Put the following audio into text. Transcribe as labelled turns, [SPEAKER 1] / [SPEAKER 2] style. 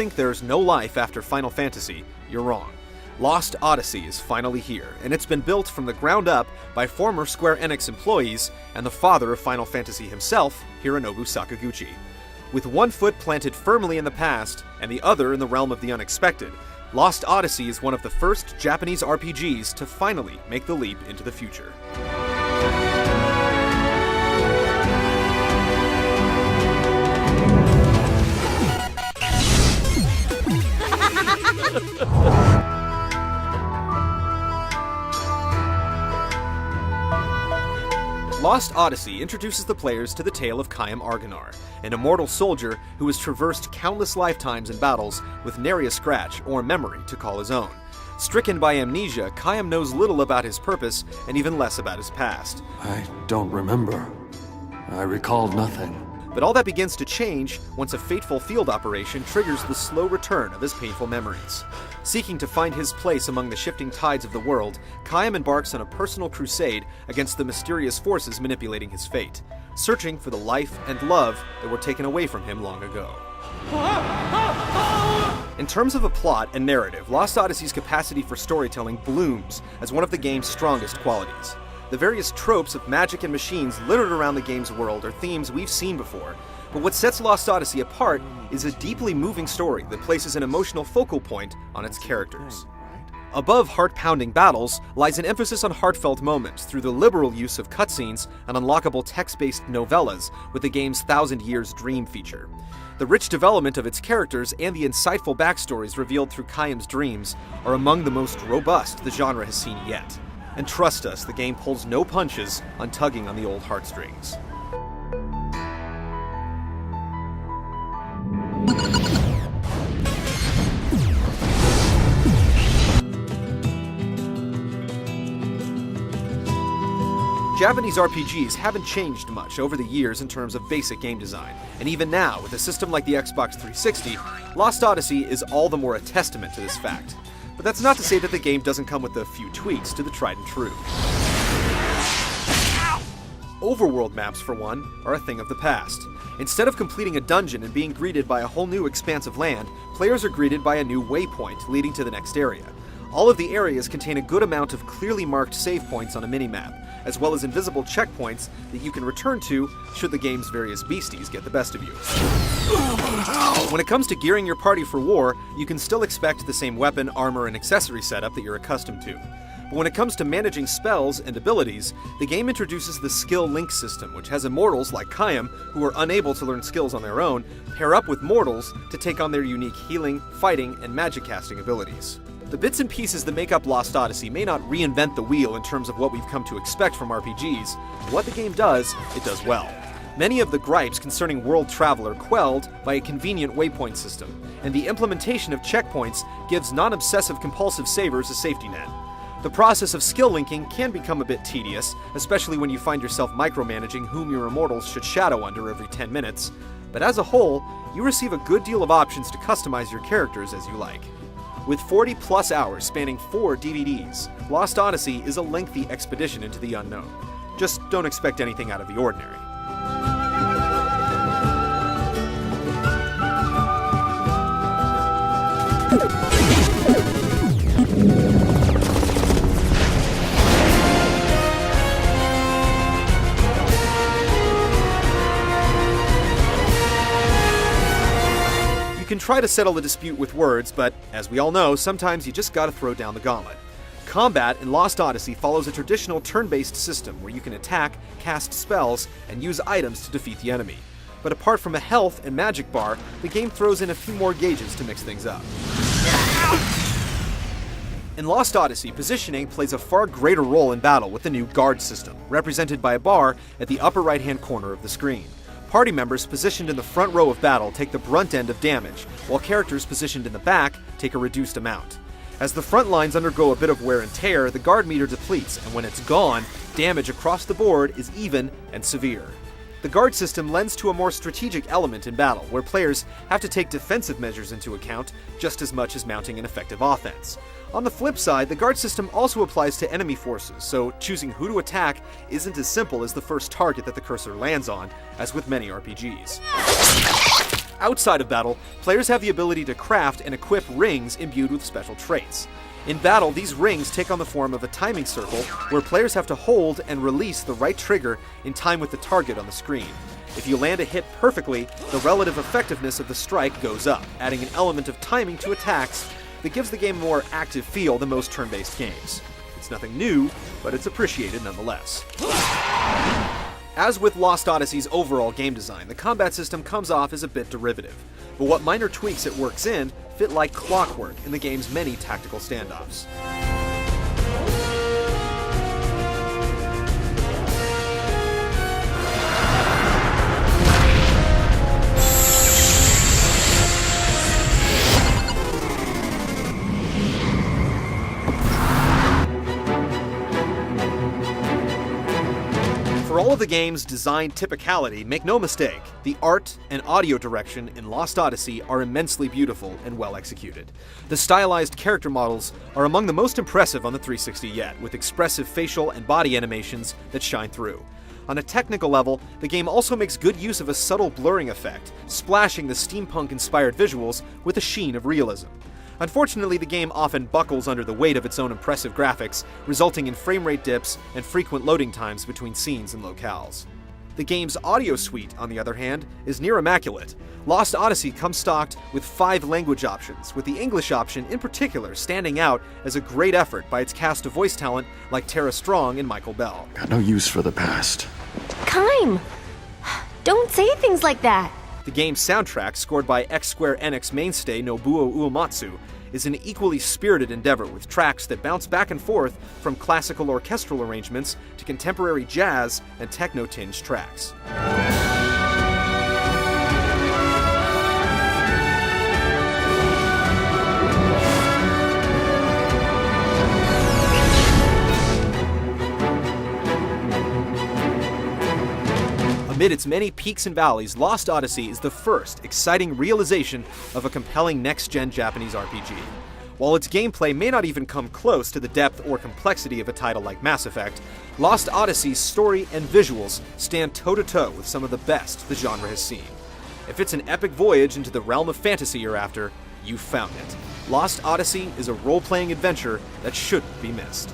[SPEAKER 1] think there's no life after Final Fantasy, you're wrong. Lost Oddessey is finally here, and it's been built from the ground up by former Square Enix employees and the father of Final Fantasy himself, Hironobu Sakaguchi. With one foot planted firmly in the past and the other in the realm of the unexpected, Lost Oddessey is one of the first Japanese RPGs to finally make the leap into the future. Lost Oddessey introduces the players to the tale of Kaim Argonar, an immortal soldier who has traversed countless lifetimes in battles with nary a scratch or memory to call his own. Stricken by amnesia, Kaim knows little about his purpose and even less about his past.
[SPEAKER 2] I don't remember. I recall nothing.
[SPEAKER 1] But all that begins to change once a fateful field operation triggers the slow return of his painful memories. Seeking to find his place among the shifting tides of the world, Kaim embarks on a personal crusade against the mysterious forces manipulating his fate, searching for the life and love that were taken away from him long ago. In terms of a plot and narrative, Lost Oddessey's capacity for storytelling blooms as one of the game's strongest qualities. The various tropes of magic and machines littered around the game's world are themes we've seen before, but what sets Lost Oddessey apart is a deeply moving story that places an emotional focal point on its characters. Above heart-pounding battles lies an emphasis on heartfelt moments through the liberal use of cutscenes and unlockable text-based novellas with the game's Thousand Years Dream feature. The rich development of its characters and the insightful backstories revealed through Kaim's dreams are among the most robust the genre has seen yet. And trust us, the game pulls no punches on tugging on the old heartstrings. Japanese RPGs haven't changed much over the years in terms of basic game design, and even now, with a system like the Xbox 360, Lost Oddessey is all the more a testament to this fact. But that's not to say that the game doesn't come with a few tweaks to the tried and true. Overworld maps, for one, are a thing of the past. Instead of completing a dungeon and being greeted by a whole new expanse of land, players are greeted by a new waypoint leading to the next area. All of the areas contain a good amount of clearly marked save points on a minimap, as well as invisible checkpoints that you can return to should the game's various beasties get the best of you. When it comes to gearing your party for war, you can still expect the same weapon, armor, and accessory setup that you're accustomed to. But when it comes to managing spells and abilities, the game introduces the skill link system, which has immortals like Kaim, who are unable to learn skills on their own, pair up with mortals to take on their unique healing, fighting, and magic casting abilities. The bits and pieces that make up Lost Oddessey may not reinvent the wheel in terms of what we've come to expect from RPGs, but what the game does, it does well. Many of the gripes concerning world travel are quelled by a convenient waypoint system, and the implementation of checkpoints gives non-obsessive compulsive savers a safety net. The process of skill linking can become a bit tedious, especially when you find yourself micromanaging whom your immortals should shadow under every 10 minutes, but as a whole, you receive a good deal of options to customize your characters as you like. With 40 plus hours spanning 4 DVDs, Lost Oddessey is a lengthy expedition into the unknown. Just don't expect anything out of the ordinary. You can try to settle a dispute with words, but as we all know, sometimes you just gotta throw down the gauntlet. Combat in Lost Oddessey follows a traditional turn-based system where you can attack, cast spells, and use items to defeat the enemy. But apart from a health and magic bar, the game throws in a few more gauges to mix things up. In Lost Oddessey, positioning plays a far greater role in battle with the new guard system, represented by a bar at the upper right-hand corner of the screen. Party members positioned in the front row of battle take the brunt end of damage, while characters positioned in the back take a reduced amount. As the front lines undergo a bit of wear and tear, the guard meter depletes, and when it's gone, damage across the board is even and severe. The guard system lends to a more strategic element in battle, where players have to take defensive measures into account just as much as mounting an effective offense. On the flip side, the guard system also applies to enemy forces, so choosing who to attack isn't as simple as the first target that the cursor lands on, as with many RPGs. Outside of battle, players have the ability to craft and equip rings imbued with special traits. In battle, these rings take on the form of a timing circle where players have to hold and release the right trigger in time with the target on the screen. If you land a hit perfectly, the relative effectiveness of the strike goes up, adding an element of timing to attacks that gives the game a more active feel than most turn-based games. It's nothing new, but it's appreciated nonetheless. As with Lost Odyssey's overall game design, the combat system comes off as a bit derivative, but what minor tweaks it works in fit like clockwork in the game's many tactical standoffs. For all of the game's design typicality, make no mistake, the art and audio direction in Lost Odyssey are immensely beautiful and well executed. The stylized character models are among the most impressive on the 360 yet, with expressive facial and body animations that shine through. On a technical level, the game also makes good use of a subtle blurring effect, splashing the steampunk-inspired visuals with a sheen of realism. Unfortunately, the game often buckles under the weight of its own impressive graphics, resulting in frame rate dips and frequent loading times between scenes and locales. The game's audio suite, on the other hand, is near immaculate. Lost Odyssey comes stocked with 5 language options, with the English option in particular standing out as a great effort by its cast of voice talent like Tara Strong and Michael Bell.
[SPEAKER 2] Got no use for the past.
[SPEAKER 3] Kime! Don't say things like that!
[SPEAKER 1] The game's soundtrack, scored by Square Enix mainstay Nobuo Uematsu, is an equally spirited endeavor with tracks that bounce back and forth from classical orchestral arrangements to contemporary jazz and techno-tinged tracks. Amid its many peaks and valleys, Lost Odyssey is the first exciting realization of a compelling next-gen Japanese RPG. While its gameplay may not even come close to the depth or complexity of a title like Mass Effect, Lost Odyssey's story and visuals stand toe-to-toe with some of the best the genre has seen. If it's an epic voyage into the realm of fantasy you're after, you've found it. Lost Odyssey is a role-playing adventure that shouldn't be missed.